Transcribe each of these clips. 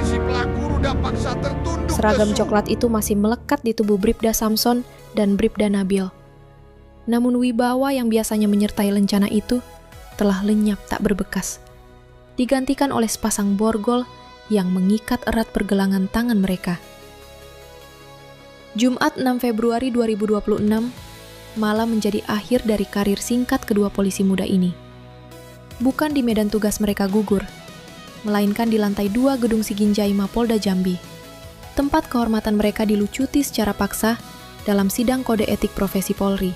si pelaku ruda paksa tertunduk Seragam lesu. coklat itu masih melekat di tubuh Bribda Samson dan Bribda Nabil. Namun wibawa yang biasanya menyertai lencana itu telah lenyap tak berbekas, digantikan oleh sepasang borgol yang mengikat erat pergelangan tangan mereka. Jumat 6 Februari 2026 malah menjadi akhir dari karir singkat kedua polisi muda ini. Bukan di medan tugas mereka gugur, melainkan di lantai 2 Gedung Siginjai Mapolda Jambi. Tempat kehormatan mereka dilucuti secara paksa dalam sidang kode etik profesi Polri.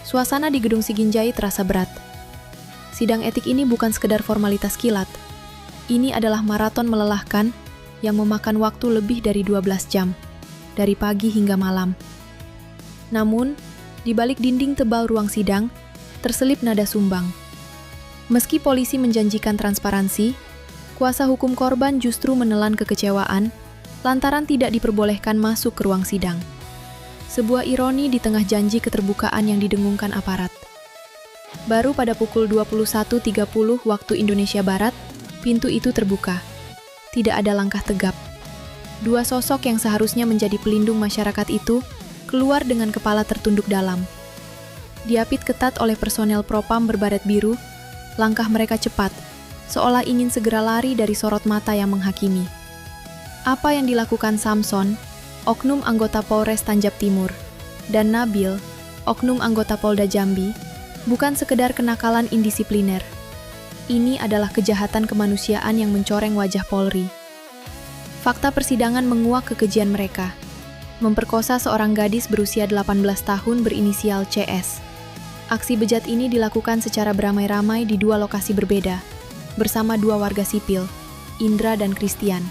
Suasana di Gedung Siginjai terasa berat. Sidang etik ini bukan sekedar formalitas kilat. Ini adalah maraton melelahkan yang memakan waktu lebih dari 12 jam, dari pagi hingga malam. Namun, di balik dinding tebal ruang sidang, terselip nada sumbang. Meski polisi menjanjikan transparansi, kuasa hukum korban justru menelan kekecewaan lantaran tidak diperbolehkan masuk ke ruang sidang. Sebuah ironi di tengah janji keterbukaan yang didengungkan aparat. Baru pada pukul 21.30 waktu Indonesia Barat, pintu itu terbuka. Tidak ada langkah tegap. Dua sosok yang seharusnya menjadi pelindung masyarakat itu keluar dengan kepala tertunduk dalam. Diapit ketat oleh personel propam berbaret biru, langkah mereka cepat, seolah ingin segera lari dari sorot mata yang menghakimi. Apa yang dilakukan Samson, oknum anggota Polres Tanjab Timur, dan Nabil, oknum anggota Polda Jambi, bukan sekedar kenakalan indisipliner. Ini adalah kejahatan kemanusiaan yang mencoreng wajah Polri. Fakta persidangan menguak kekejian mereka. Memperkosa seorang gadis berusia 18 tahun berinisial CS. Aksi bejat ini dilakukan secara beramai-ramai di dua lokasi berbeda, bersama dua warga sipil, Indra dan Christian.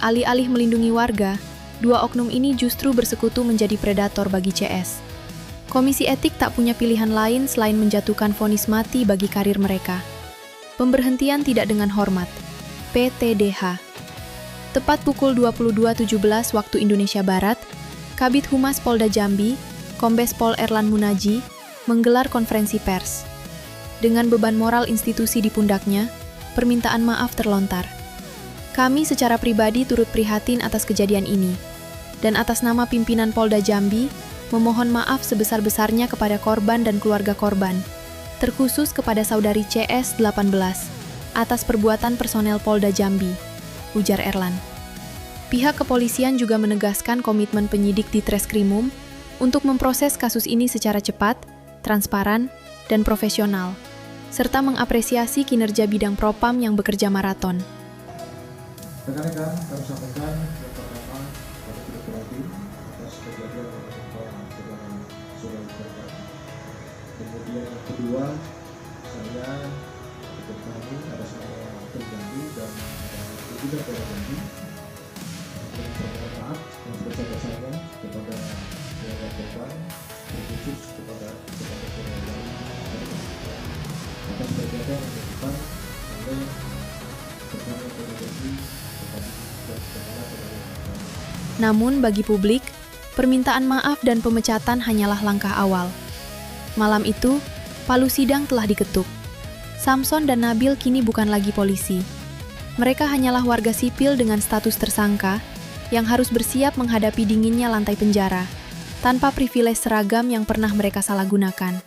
Alih-alih melindungi warga, dua oknum ini justru bersekutu menjadi predator bagi CS. Komisi etik tak punya pilihan lain selain menjatuhkan vonis mati bagi karir mereka. Pemberhentian tidak dengan hormat. PTDH. Tepat pukul 22.17 waktu Indonesia Barat, Kabid Humas Polda Jambi, Kombes Pol Erlan Munaji, menggelar konferensi pers. Dengan beban moral institusi di pundaknya, permintaan maaf terlontar. Kami secara pribadi turut prihatin atas kejadian ini, dan atas nama pimpinan Polda Jambi, memohon maaf sebesar-besarnya kepada korban dan keluarga korban, terkhusus kepada saudari CS 18, atas perbuatan personel Polda Jambi, ujar Erlan. Pihak kepolisian juga menegaskan komitmen penyidik di Treskrimum untuk memproses kasus ini secara cepat, transparan, dan profesional, serta mengapresiasi kinerja bidang propam yang bekerja maraton. Rekan-rekan, kami sampaikan yang pertama, kami turut prihatin atas kejadian yang menimpa dengan saudara korban. Kemudian yang kedua, saya ikut kami atas nama Jambi dan juga Polda Jambi permohonan maaf yang sebesar-besarnya kepada keluarga korban, terkhusus kepada keluarga atas kejadian yang dilakukan oleh pertama Polda Jambi. Namun bagi publik, permintaan maaf dan pemecatan hanyalah langkah awal. Malam itu, palu sidang telah diketuk. Samson dan Nabil kini bukan lagi polisi. Mereka hanyalah warga sipil dengan status tersangka yang harus bersiap menghadapi dinginnya lantai penjara, tanpa privilege seragam yang pernah mereka salahgunakan.